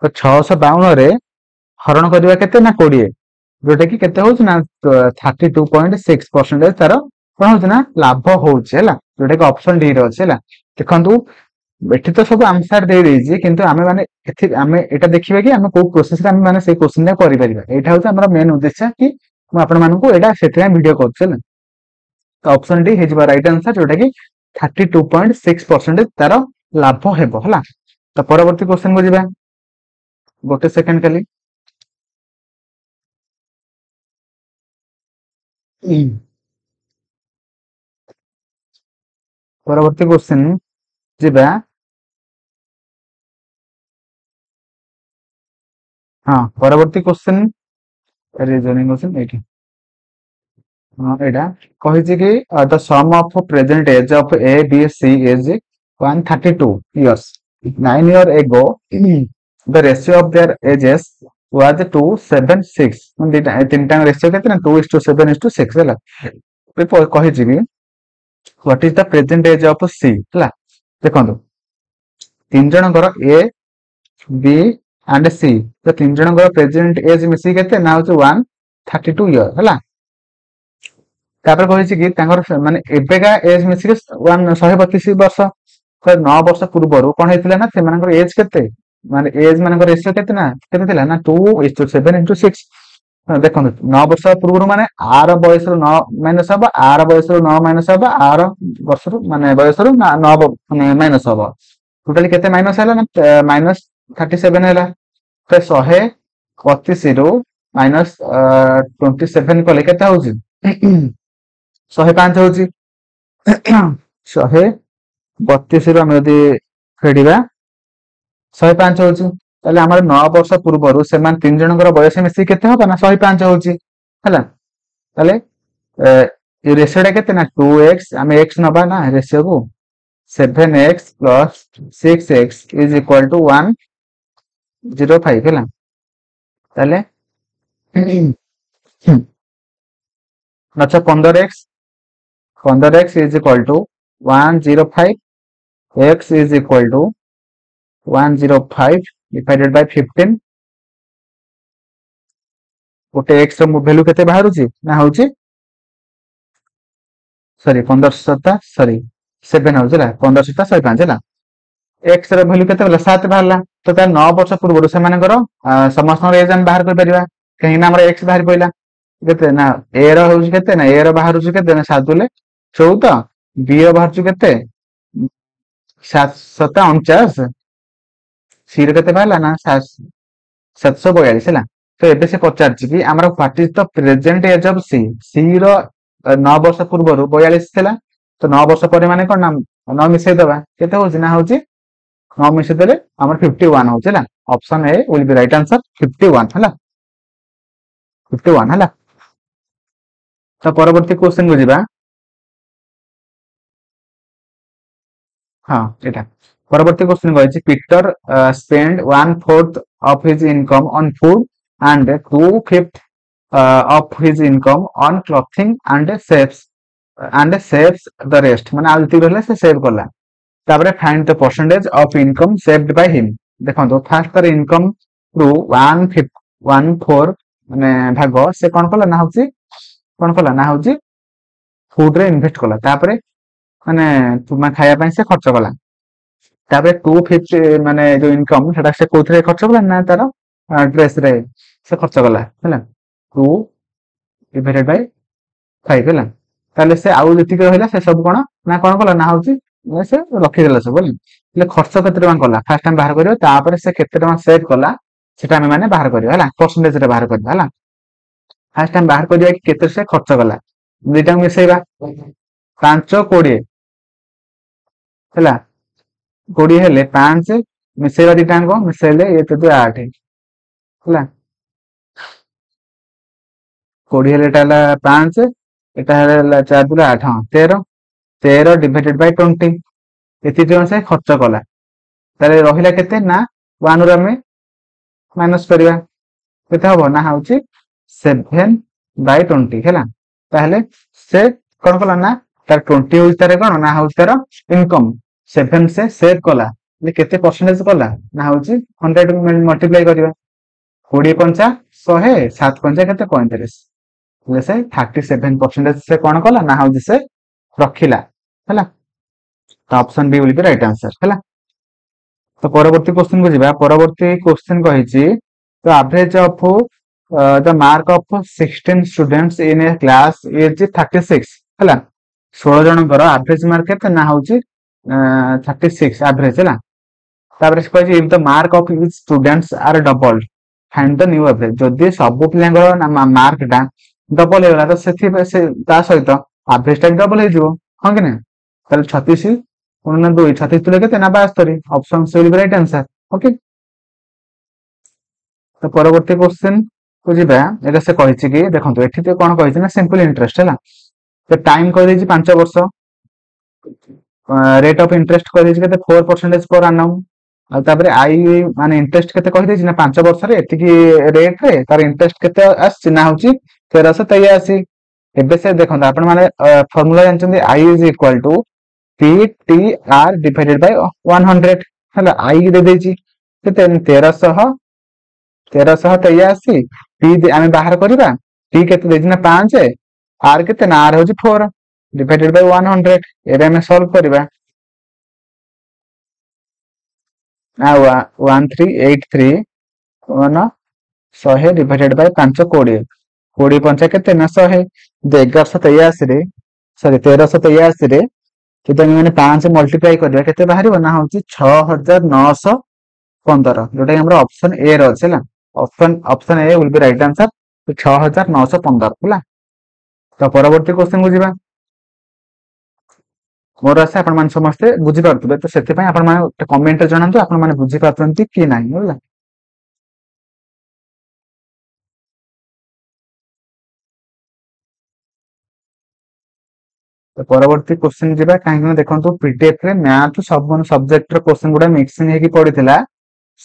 ତ 652 ରେ ହରଣ କରିବା କେତେ ନା 20, ଯୋଉଟା କି କେତେ ହଉଛି ନା 32.6% ତାର କଣ ହଉଛି ନା ଲାଭ ହଉଛି ହେଲା, ଯୋଉଟା କି ଅପସନ ଡି ରେ ଅଛି ହେଲା। ଦେଖନ୍ତୁ ଏଠି ତ ସବୁ ଆନ୍ସର ଦେଇଦେଇଛି, କିନ୍ତୁ ଆମେ ମାନେ ଆମେ ଏଇଟା ଦେଖିବା କି ଆମେ କୋଉ ପ୍ରୋସେସରେ ଆମେ ମାନେ ସେଇ କ୍ୱେଶ୍ଚିନ୍ ଟା କରିପାରିବା। ଏଇଟା ହଉଛି ଆମର ମେନ୍ ଉଦ୍ଦେଶ୍ୟ କି ମୁଁ ଆପଣମାନଙ୍କୁ ଏଇଟା ସେଥିପାଇଁ ଭିଡିଓ କରୁଛି ହେଲା। ତ ଅପସନ ଡି ହେଇଯିବ ରାଇଟ୍ ଆନ୍ସର, ଯୋଉଟା କି 32.6% ତାର ଲାଭ ହେବ ହେଲା। ତ ପରବର୍ତ୍ତୀ କ୍ୱେଶ୍ଚିନ୍ କୁ ଯିବା, ଗୋଟେ ସେକେଣ୍ଡ ଖାଲି। ପରବର୍ତ୍ତୀ କ୍ୱେଶ୍ଚିନ୍ ଯିବା। ହଁ ପରବର୍ତ୍ତୀ କ୍ୱେଶ୍ଚିନ୍ ରିଜନିଂ କ୍ୱେଶ୍ଚିନ୍ ଏଇଠି। ହଁ ଏଇଟା କହିଛି କି the sum of present age of A B C is 132 years 9 years ago the ratio of their ages was 276, ଦିଟା ତିନିଟା ରେସିଓ କେତେ ନା 2:7:6 ହେଲା। କହିଛି କି what is the present age of C ହେଲା। ଦେଖନ୍ତୁ ତିନି ଜଣଙ୍କର A B and C, ତ ତିନି ଜଣଙ୍କର ପ୍ରେଜେଣ୍ଟ ଏଜ୍ ମିଶିକି କେତେ ନା ହଉଛି 132 years ହେଲା। ତାପରେ କହିଛି କି ତାଙ୍କର ମାନେ ଏବେକା ଏଜ୍ ମିଶିକି 132 ବର୍ଷ। 9 ବର୍ଷ ପୂର୍ବରୁ କଣ ହେଇଥିଲା ନା ସେମାନଙ୍କର ଏଜ୍ କେତେ ମାନେ ଏଜ୍ ମାନଙ୍କର ରେସିଓ କେତେ ଥିଲା ନା 2:7:6। ଦେଖନ୍ତୁ 9 ବର୍ଷ ପୂର୍ବରୁ ମାନେ ଆର ବୟସରୁ 9 ମାଇନସ ହବ, ଆର ବୟସରୁ 9 ମାଇନସ ହବ, ଆର ବର୍ଷରୁ ମାନେ ବୟସରୁ 9 ମାନେ ମାଇନସ ହବ। ଟୋଟାଲି କେତେ ମାଇନସ ହେଲା ନା -37 ହେଲା। ତ 132 ରୁ -27 କଲେ କେତେ ହଉଛି 105 ହଉଛି। 132 ରୁ ଆମେ ଯଦି ଫେଡିବା 105 ହଉଛି। ତାହେଲେ ଆମର 9 ବର୍ଷ ପୂର୍ବରୁ ସେମାନେ ତିନି ଜଣଙ୍କର ବୟସ ମିଶିକି କେତେ ହବ ନା 105 ହଉଛି ହେଲା। ତାହେଲେ ये रेशियो टा केते ना 2x आम x नबा ना रेशियो को 7x plus 6x is equal to 105 है ताले अच्छा 15x is equal to 105 x is equal to 105 divided by 15 गोटे x रो वैल्यू केते बाहरुची ना होची सॉरी 15 सॉरी 7 होचला 15 105 है एक्स ର ଭ୍ୟାଲୁ କେତେ ହେଲା 7 ବାହାରିଲା ତ ତାର 9 ବର୍ଷ ପୂର୍ବରୁ ସେମାନଙ୍କର ସମସ୍ତଙ୍କର ଏଜ ଆମେ ବାହାର କରିପାରିବା କାହିଁକି ନା ଆମର x ବାହାରି ପଇଲା କେତେ ନା a ର ହଉଛି କେତେ ନା a ର ବାହାରୁଛି କେତେ ନା 7 ଦୁଲେ 14 b ର ବାହାରୁଛି କେତେ 749 c ର କେତେ ବାହାରିଲା ନା 742 ହେଲା ତ ଏବେ ସେ ପଚାରିଛି କି ଆମର what is the present age of c ର 9 ବର୍ଷ ପୂର୍ବରୁ 42 ଥିଲା ତ 9 ବର୍ଷ ପରେ ମାନେ କଣ ନା 9 ମିଶେଇ ଦବା କେତେ ହଉଛି ନା ହଉଛି 9 ମିଶେଇ ଦେଲେ ଆମର 51 ହଉଛି ହେଲା option A will be right answer 51 ହେଲା 51 ହେଲା ତ ପରବର୍ତ୍ତୀ क्वेश्चन को ଯିବା हाँ ଏଟା ପରବର୍ତ୍ତୀ क्वेश्चन କହିଛି Peter spent 1/4 of his income on food and 2/5 of his income on clothing and saves the rest ମାନେ ଆଉ ଯେତିକି ରହିଲା ସେ ସେଭ୍ କଲା ତାପରେ find the percentage of income saved by him ଦେଖନ୍ତୁ ଫାର୍ଷ୍ଟ ତାର ଇନକମ୍ ରୁ 1/4 ମାନେ ଭାଗ ସେ କଣ କଲା ନା ହଉଛି ଫୁଡ୍ ରେ ଇନଭେଷ୍ଟ କଲା ତାପରେ ମାନେ ଖାଇବା ପାଇଁ ସେ ଖର୍ଚ୍ଚ କଲା ତାପରେ 2/5 ମାନେ ଯୋଉ ଇନକମ୍ ସେଟା ସେ କୋଉଥିରେ ଖର୍ଚ୍ଚ କଲା ନା ତାର ଡ୍ରେସ୍ ରେ ସେ ଖର୍ଚ୍ଚ କଲା ହେଲା 2 divided by 5 ହେଲା ତାହେଲେ ସେ ଆଉ ଯେତିକି ରହିଲା ସେ ସବୁ କଣ ନା କଣ କଲା ନା ହଉଛି ସେ ରଖିଦେଲା ସବୁ ହେଲେ ଖର୍ଚ୍ଚ କେତେ ଟଙ୍କା କଲା ଫାର୍ଷ୍ଟ ଆମେ ବାହାର କରିବା ତାପରେ ସେ କେତେ ଟଙ୍କା ସେଭ୍ କଲା ସେଟା ଆମେ ମାନେ ବାହାର କରିବା ହେଲା ପରସେଣ୍ଟେଜ ରେ ବାହାର କରିବା ହେଲା ଫାର୍ଷ୍ଟ ଆମେ ବାହାର କରିବା କି କେତେ ସେ ଖର୍ଚ୍ଚ କଲା ଦୁଇଟାକୁ ମିଶେଇବା 5 20 ହେଲା 20 ହେଲେ 5 ମିଶେଇବା ଦିଟାଙ୍କ ମିଶେଇଲେ ଏତେ 8 ହେଲା 20 ହେଲେ ଏଟା ହେଲା 5 ଏଟା ହେଲା 4 ଦୁଲେ 8 ହଁ 13 divided by 20 ଏତିକି ଟଙ୍କା ସେ ଖର୍ଚ୍ଚ କଲା ତାହେଲେ ରହିଲା କେତେ ନା 1 ରୁ ଆମେ ମାଇନସ୍ କରିବା କେତେ ହବ ନା ହଉଛି 7/20 ହେଲା ତାହେଲେ ସେ କଣ କଲା ନା ତାର 20 ହଉଛି ତାର କଣ ନା ହଉଛି ତାର ଇନକମ୍ 7 ସେ ସେଭ୍ କଲା କେତେ ପରସେଣ୍ଟେଜ କଲା ନା ହଉଛି 100 ମଲ୍ଟିପ୍ଲାଇ କରିବା 20 ପଞ୍ଚା 100 7 ପଞ୍ଚା କେତେ 35 ହେଲେ ସେ 37% ସେ କଣ କଲା ନା ହଉଛି ସେ ରଖିଲା ହେଲା ତ option B will be right answer ହେଲା ତ ପରବର୍ତ୍ତୀ क्वेश्चन को ଯିବା ପରବର୍ତ୍ତୀ क्वेश्चन କହିଛି ତ average of the mark of 16 students in a class is 36 ହେଲା 16 ଜଣଙ୍କର average mark କେତେ ନା ହଉଛି 36 average ହେଲା ତାପରେ ସେ କହିଛି if the mark of each students are doubled find the new average ଯଦି ସବୁ ପିଲାଙ୍କର ମାର୍କ ଟା ଡବଲ ହେଇଗଲା ତ ସେଥିପାଇଁ ସେ ତା ସହିତ average ଟା ଡବଲ ହେଇଯିବ ହଁ କି ନା ତାହେଲେ 36 गुणन 2 36 तुले केते ना 72 ऑप्शन से will be right answer okay तो परवर्ती क्वेश्चन को जिबा एटा से कहिछि कि देखंतु एठी तो कोन कहिछि ना सिंपल इंटरेस्ट हैला तो टाइम कहि दैछि 5 वर्ष रेट ऑफ इंटरेस्ट कहि दैछि केते 4% पर annum आ तापरे आई माने इंटरेस्ट केते कहि दैछि ना 5 वर्ष रे एतिकी रेट रे तार इंटरेस्ट केते आछि ना होछि 1383 एबे से देखंतु आपण माने फार्मूला जानछन्ती I is equal to PTR divided by 100 ହେଲା I दे देछि केते 1383 P ଆମେ ବାହାର କରିବା P କେତେ ଦେଇछि ନା 5 R କେତେ ନା R होछि 4 divided by 100 ଏବେ ଆମେ सॉल्व କରିବା ना 1383 वन 100 divided by 5 20 20 पंचा केते ना 100 1183 रे सॉरी 1383 रे तो मैंने 5 मल्टीप्लाई करबा केते बाहरिबो ना होची 6915 जोटा हमर ऑप्शन ए रो छै ना option A will be right answer तो 6915 होला तो परवर्ती क्वेश्चन को जिबा मोर आसे आपण मान समस्त बुझी पारतबे तो सेति पय आपण मान कमेंट जणांतु आपण मान बुझी पात्रंती कि नाही होला तो परवर्ती क्वेश्चन जिबा काहे देखंतु पीडीएफ रे मैथ सब सब्जेक्ट रो क्वेश्चन गुडा मिक्सिंग हेकी पड़िथिला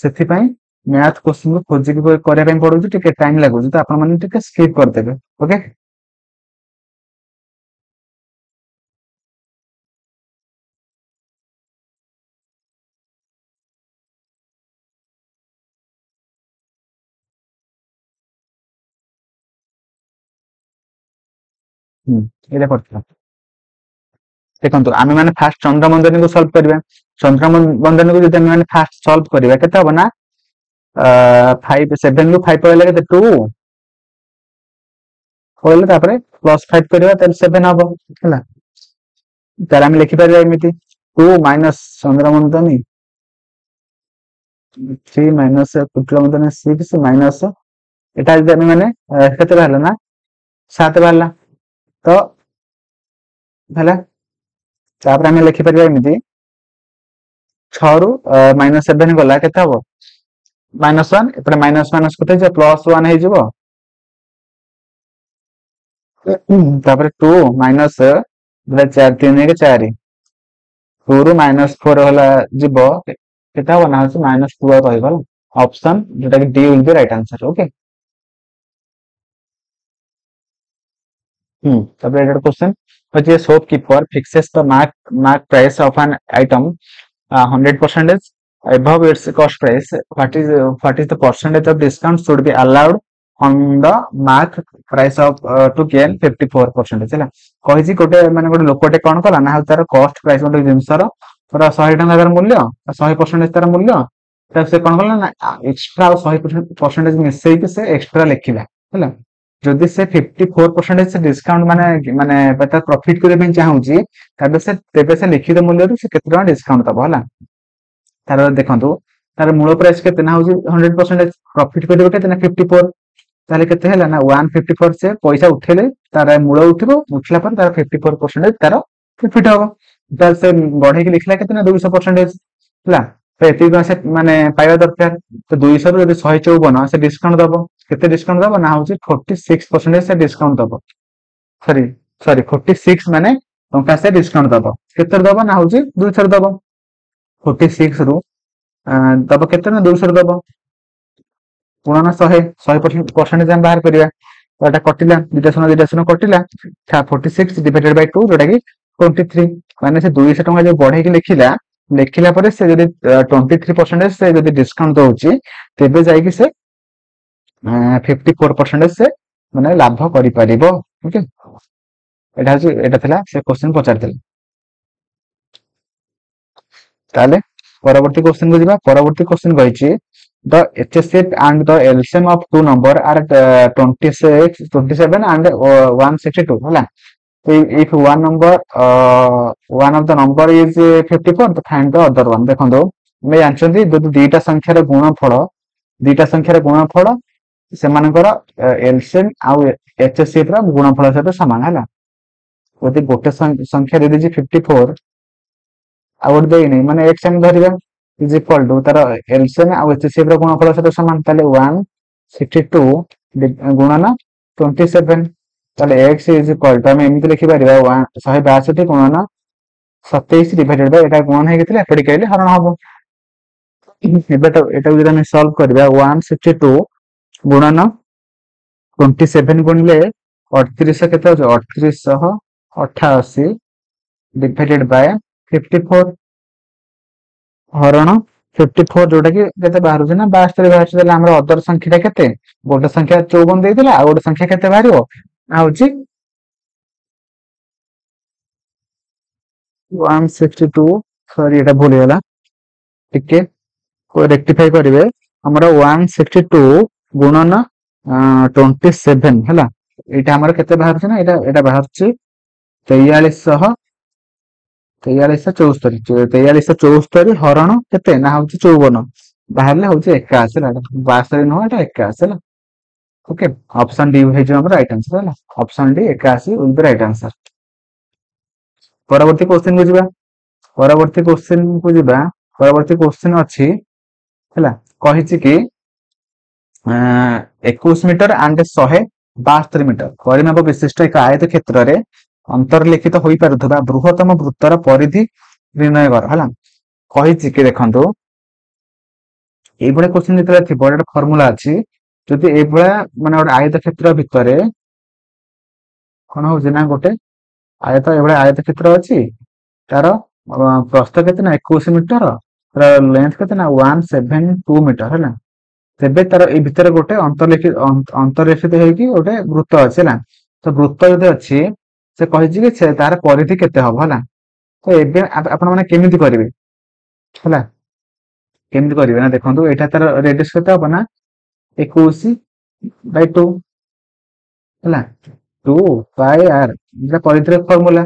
सेथि पई मैथ क्वेश्चन को खोजी के करिया पई पड़ुची टिके टाइम लागुची तो आपण माने टिके स्किप कर देबे ओके। एटा पड़थिला देखंतु आमे माने फास्ट चंद्रमंदनी को सॉल्व करबा चंद्रमंदनी को जदि आमे माने फास्ट सॉल्व करबा केते हो ना 5 7 रु 5 पळले केते 2 पळले तापरे +5 करबा त 7 हबो हैला तार आमे लिखि परबा एमिति 2 माइनस चंद्रमंदनी 3 माइनस शुक्लमंदनी 6 माइनस एटा जदि आमे माने केते बाहरला ना 7 बाहरला तो हैला तापर आमे लिखि परबा एमिति 6 रु -7 गला केते हबो -1 एपटे माइनस माइनस कते जे +1 हे जिवो तापर 2 माइनस 4 3 के 4 2 रु -4 होला जिवो केते हबो ना होची -2 रहइबो ऑप्शन जेटा कि D will be right answer okay. तापर एटा question which a shopkeeper fixes the mark price of an item 100% above its cost price. What is the percentage of discount should be allowed on the mark price of to gain 54% ହେଲା କହିଛି ଗୋଟେ ମାନେ ଗୋଟେ ଲୋକଟେ କଣ କଲା ନା ତାର କଷ୍ଟ ପ୍ରାଇସ୍ ଗୋଟେ ଜିନିଷର ପୁରା 100 ଟଙ୍କା ତାର ମୂଲ୍ୟ 100% ତାର ମୂଲ୍ୟ ତ ସେ କଣ କଲା ନା ଏକ୍ସଟ୍ରା ଆଉ 100% ମିଶେଇକି ସେ ଏକ୍ସଟ୍ରା ଲେଖିଲା ହେଲା ଯଦି ସେ 54% ସେ ଡିସକାଉଣ୍ଟ ମାନେ ତାର ପ୍ରଫିଟ କରିବା ପାଇଁ ଚାହୁଁଛି ତେବେ ସେ ଲିଖିତ ମୂଲ୍ୟରୁ ସେ କେତେ ଟଙ୍କା ଡିସକାଉଣ୍ଟ ଦବ ହେଲା ତାର ଦେଖନ୍ତୁ ତାର ମୂଳ ପ୍ରାଇସ୍ କେତେ ନା ହଉଛି 100% ପ୍ରଫିଟ କରିବ କେତେ ନା 54 ତାହେଲେ କେତେ ହେଲା ନା 154 ସେ ପଇସା ଉଠେଇଲେ ତାର ମୂଳ ଉଠିବ ଉଠିଲା ପରେ ତାର 54% ତାର ପ୍ରଫିଟ ହବ ତାହେଲେ ସେ ବଢେଇକି ଲିଖିଲା କେତେ ନା 200% ହେଲା ତ ଏତିକି ଟଙ୍କା ସେ ମାନେ ପାଇବା ଦରକାର ତ 200 ରୁ ଯଦି 154 ସେ ଡିସକାଉଣ୍ଟ ଦବ କେତେ ଡିସକାଉଣ୍ଟ ଦବ ନା ହଉଛି 46% ସେ ଡିସକାଉଣ୍ଟ ଦବ ସରି 46 ମାନେ ଟଙ୍କା ସେ ଡିସକାଉଣ୍ଟ ଦବ କେତେ ଦବ ନା ହଉଛି 200 ଦବ 46 ରୁ ଦବ କେତେ ନା 200 ଦବ ଗୁଣନ 100% ଆମେ ବାହାର କରିବା ତ ଏଟା କଟିଲା ଦୁଇଟା ଶୂନ କଟିଲା 46 ଡିଭାଇଡେଡ୍ ବାଇ 2 जोटा कि 23 ମାନେ ସେ 200 ଟଙ୍କା ଯୋଉ ବଢେଇକି ଲେଖିଲା ପରେ ସେ ଯଦି 23% ସେ ଯଦି ଡିସକାଉଣ୍ଟ ଦଉଛି ତେବେ ଯାଇକି ସେ 54% ସେ ମାନେ ଲାଭ କରିପାରିବ ଓକେ ଏଟା ଥିଲା ସେ क्वेश्चन ପଚାରିଥିଲା ତାହେଲେ ପରବର୍ତ୍ତୀ क्वेश्चन को ଯିବା ପରବର୍ତ୍ତୀ क्वेश्चन କହିଛି the HCF and the LCM of two number are 27 and 162 होला if one of the number is 54 तो find the other one देखो मैं जानते जदि दीटा संख्यार गुणफल से एलसीएम आउ एचसीएफ रा गुणफल सहित सामान है जदि गोटे संख्या दे दी 54 आ गोटे देनी माने एक्स एम धरिबा इज इक्वल टू तार एलसीएम आउ एचसीएफ रा गुणफल सहित सामान ताले 162 गुणन 27 ताले x इज इक्वल टू हम एमिति लिखि परिबा 162 गुणन 27 डिवाइडेड बाय एटा गुणन हे गेथिला एपडी कहले हरण हबो एटा जदि हम सॉल्व करबा 162 गुणन 27 गुणले 38 केते हो 3888 डिवाइडेड बाय 54 हरण 54 जोटा कि केते बाहरु ना 72 बाहर देला हमर अदर संख्याटा केते गोटे संख्या 54 देइदिला आ गोटे संख्या केते बाहरियो आ होची 162 सॉरी एटा भूल गेला टिके को रेक्टिफाई करिवे हमर 162 गुणन 27 हैला एटा हमर केते बाहर छै ना एटा बाहर छै 4374 हरण केते ना होची 54 बाहरले होची 81 हैला 62 न एटा 81 हैला ओके ऑप्शन डी हे जो हमर राइट आंसर हैला option D 81 will be right answer परवर्ती क्वेश्चन क्वेश्चन अछि हैला कहिछि कि 21 मीटर एंड 172 मीटर परिमाप विशिष्ट एक आयत क्षेत्र रे अंतर्लिखित होई पारुथबा बृहत्तम वृत्तर परिधि निर्णय कर हला कहिछि कि देखंतु एइभळे क्वेश्चन जेतरा थिबो एटा फार्मूला अछि जदि एइभळे माने ଗୋଟେ आयत क्षेत्र भितरे कोन होउछि ना गोटे आयत एइभळे आयत क्षेत्र अछि तार प्रस्थ केते ना 21 मीटर तार लेंथ केते ना 172 मीटर हला तेबे तार ए भितरे गोटे अंतर्लिखित हेकी गोटे वृत्त अछि हला तो वृत्त जदि अछि से कहिछि कि से तार परिधि केते हबो हला तो एबे आपण माने केमिति करिवे हला केमिति करिवे ना देखंतु एटा तार रेडियस केते हबो ना 21/2 हला 2 पाई आर एटा परिधिर फार्मूला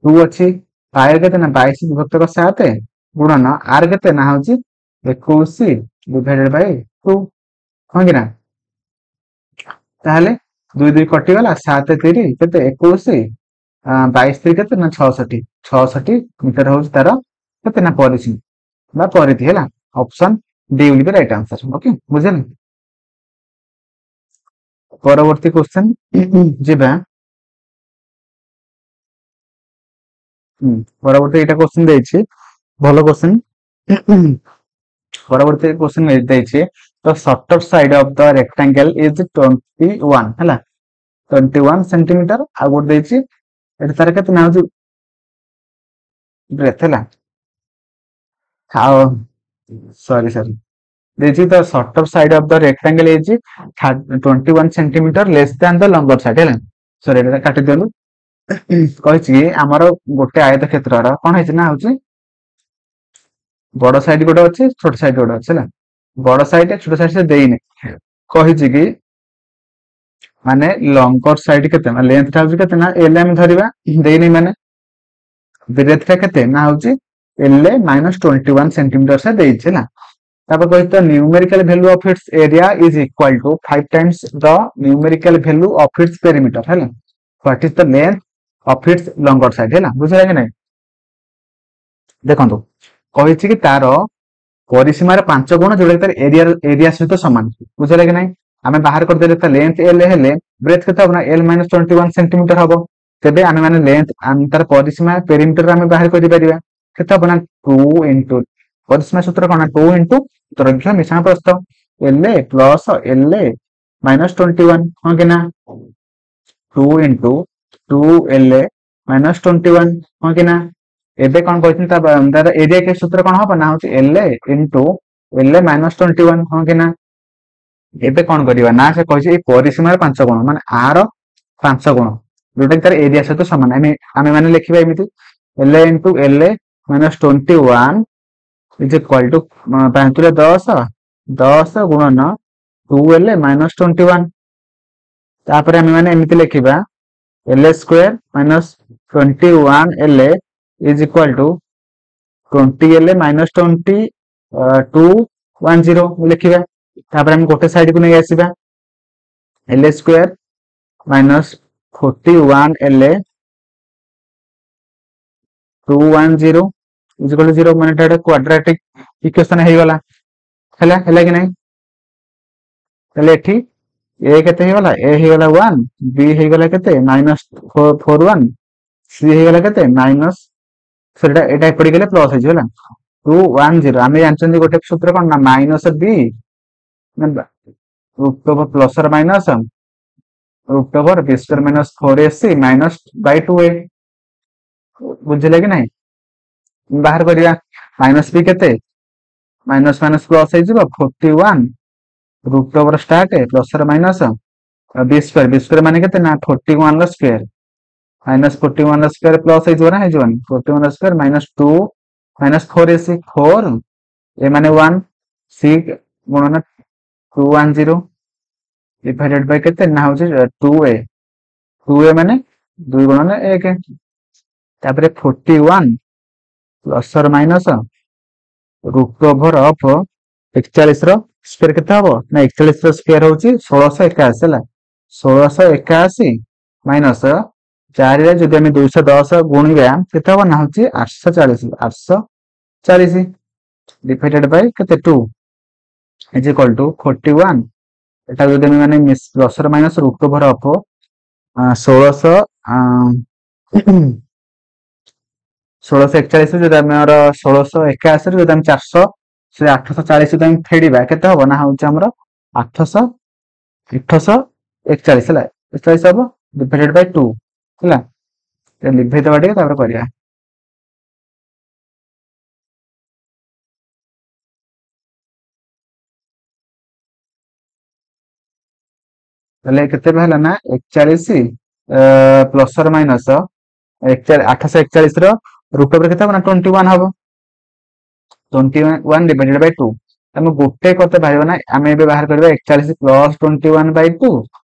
2 अछि पाई केते ना 22 विभक्त 7 गुणन आर केते ना होछि 21 डिवाइडेड बाय 2 हो कि ना ताहले 2 2 कटि गला 7 3 केते 21 22 3 केते ना 66 मीटर होଉଛି तार केते ना परिधि बा परिधि हैला option D will be right answer okay बुझिले परवर्ती क्वेश्चन जेबा परवर्ती एटा क्वेश्चन देछि भलो क्वेश्चन परवर्ती क्वेश्चन देछि the shorter side of the rectangle is 21 हैला 21 सेंटीमीटर आ गोट देछि एटा तार केते ना होछि ब्रेथ हैला हाउ सॉरी देछि the shorter side of the rectangle is 21 centimeter less than the longer side हैला सॉरी एटा काटि देलु कहिछि हमर गोटे आयत क्षेत्रर कोन हैछि ना होछि बड़ साइड गोटे अछि छोट साइड गोटे अछि हैला बड़ साइड छोट साइड से देइने कहिछि कि माने लंगर साइड केते ना लेंथ था केते ना एल एम धरिबा देइने माने ब्रेथ ता केते ना होछि एल -21 सेंटीमीटर से देइछि ना तापर कहितो numerical value of its area is equal to 5 times the numerical value of its perimeter हैला what is the length of its longer side हैला बुझला कि नै देखंतु कहिछि कि तार परिसीमार 5 गुण जोडे तार एरिया सहित समान बुझला कि नै आमे बाहर कर देले त लेंथ एल हेले ब्रेथ केते हबना एल -21 सेंटीमीटर हबो तेबे आमे माने लेंथ तार परिसीमा पेरीमीटर आमे बाहर करि परिबा केते हबना 2 इनटू परिसीमा सूत्र कोन 2 इनटू दैर्घ्य मिश्रण प्रस्थ एल प्लस एल -21 हो कि ना 2 इनटू 2l -21 हो कि ना एबे कोन कहथिन तार एरिया के सूत्र कोन हबो ना होछि l इनटू l -21 हो कि ना एबे कोन करिवा ना से कहिछि ए परिसीमार 5 गुण माने आर 5 गुण जोटा तार एरिया सहित समान आमे माने लिखिबा एमिति l into l -21 is equal to 5 रे 10 10 गुणन 2l -21 तापर आमे माने एमिति लिखिबा l square minus 21l is equal to 20l minus 20 210 लिखिबा तापर हम गोटे साइड को नै आसीबा l square minus 41l 210 is equal to 0 माने एटा क्वाड्रेटिक इक्वेशन हे गला हैला कि नै तले एठी ए केते हे गला ए हे गला 1 बी हे गला केते -41 सी हे गला केते माइनस सेटा एटा पड़ी गेले प्लस हे जाला 210 आमे जानछन गोटे सूत्र कोन ना minus b root over plus और minus root over b square minus 4ac minus by 2a बुझले कि नै बाहर करिया माइनस बी केते माइनस माइनस प्लस हे जिवो 41 रूट ओवर स्टार्ट प्लस और माइनस बी स्क्वायर माने केते ना 41 स्क्वायर माइनस 41 स्क्वायर प्लस हे जिवो ना हे जिवो 41 स्क्वायर माइनस 2 माइनस 4ac 4 ए माने 1 c गुणन 210 डिवाइडेड बाय केते ना होछि 2a माने 2 गुणन 1 तापरे 41 प्लस और माइनस रूट ओवर ऑफ 41 रो स्क्वायर केते हबो ना 41 रो स्क्वायर होछि 1681 हैला 1681 माइनस 4 रे जदि हम 210 गुणिबा केते हबो ना होछि 840 डिवाइडेड बाय केते 2 इज इक्वल टू 41 एटा जदि हम माने प्लस और माइनस रूट ओवर ऑफ 1641 ଯଦି ଆମର 1681 ଯଦି ଆମେ 400 ସେ 840 ଯଦି ଆମେ ଫେଡିବା କେତେ ହବ ନା ହଉଛି ଆମର 841 ହେଲା 41 ହବ ଡିଭାଇଡେଡ ବାଇ 2 ହେଲା ଲିଭେଇ ଦବା ଟିକେ ତାପରେ କରିବା ତାହେଲେ କେତେ ହେଲା ନା 41 ପ୍ଲସ ଅର ମାଇନସ 841 ର ରୁଟ ଓଭର କେତେ ହବ ନା 21 ହବ 21 divided by 2 ଆମେ ଗୋଟେ କେତେ ବାହାରିବ ନା ଆମେ ଏବେ ବାହାର କରିବା 41 plus 21 by 2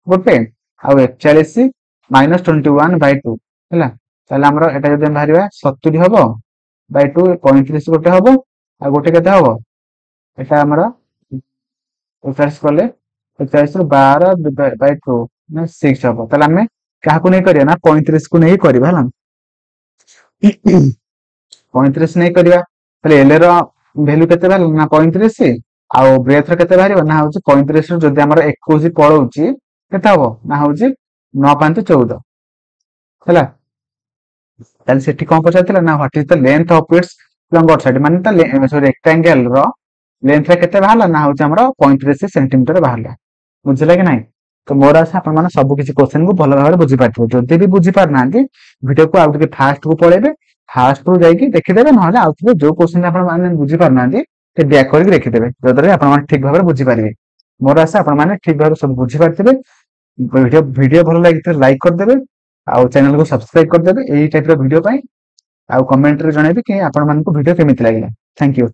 ଗୋଟେ ଆଉ 41 minus 21 by 2 ହେଲା ତାହେଲେ ଆମର ଏଟା ଯଦି ଆମେ ବାହାରିବା 70 ହବ by 2 35 ଗୋଟେ ହବ ଆଉ ଗୋଟେ କେତେ ହବ ଏଟା ଆମର 41 କଲେ 41 ରୁ 12 by 2 ନା 6 ହବ ତାହେଲେ ଆମେ କାହାକୁ ନେଇ କରିବା ନା 35 କୁ ନେଇ କରିବା ହେଲା 35 ନେଇ କରିବା ତାହେଲେ ଏଲ ର ଭ୍ୟାଲୁ କେତେ ବାହାରିଲା ନା 35 ଆଉ ବ୍ରେଥ ର କେତେ ବାହାରିବ ନା ହଉଛି 35 ରୁ ଯଦି ଆମର 21 ପଳଉଛି କେତେ ହବ ନା ହଉଛି 9 5 14 ହେଲା ତାହେଲେ ସେଠି କଣ ପଚାରିଥିଲା ନା what is the length of its longer side ମାନେ ତା ରେକ୍ଟାଙ୍ଗେଲ ର ଲେନ୍ଥ ରେ କେତେ ବାହାରିଲା ନା ହଉଛି ଆମର 35 ସେଣ୍ଟିମିଟର ବାହାରିଲା ବୁଝିଲା କି ନାହିଁ ତ ମୋର ଆଶା ଆପଣ ମାନେ ସବୁ କିଛି କ୍ୱେଶ୍ଚନ କୁ ଭଲ ଭାବରେ ବୁଝିପାରିଥିବେ ଯଦି ବି ବୁଝିପାରୁନାହାନ୍ତି ଭିଡିଓକୁ ଆଉ ଟିକେ ଫାଷ୍ଟ କୁ ପଳେଇବେ ଫାଷ୍ଟ ରୁ ଯାଇକି ଦେଖିଦେବେ ନହେଲେ ଆଉ ଥରେ ଯୋଉ କ୍ୱେଶ୍ଚନ ଆପଣ ମାନେ ବୁଝିପାରୁନାହାନ୍ତି ସେ ବ୍ୟାକ୍ କରିକି ଦେଖିଦେବେ ଯଦ୍ୱାରା ଆପଣ ମାନେ ଠିକ ଭାବରେ ବୁଝିପାରିବେ ମୋର ଆଶା ଆପଣ ମାନେ ଠିକ ଭାବରେ ସବୁ ବୁଝିପାରିଥିବେ ଭିଡିଓ ଭଲ ଲାଗିଥିଲେ ଲାଇକ୍ କରିଦେବେ ଆଉ ଚ୍ୟାନେଲକୁ ସବସ୍କ୍ରାଇବ କରିଦେବେ ଏଇ ଟାଇପ ର ଭିଡିଓ ପାଇଁ ଆଉ କମେଣ୍ଟରେ ଜଣେଇବେ କି ଆପଣ ମାନଙ୍କୁ ଭିଡିଓ କେମିତି ଲାଗିଲା ଥ୍ୟାଙ୍କ ୟୁ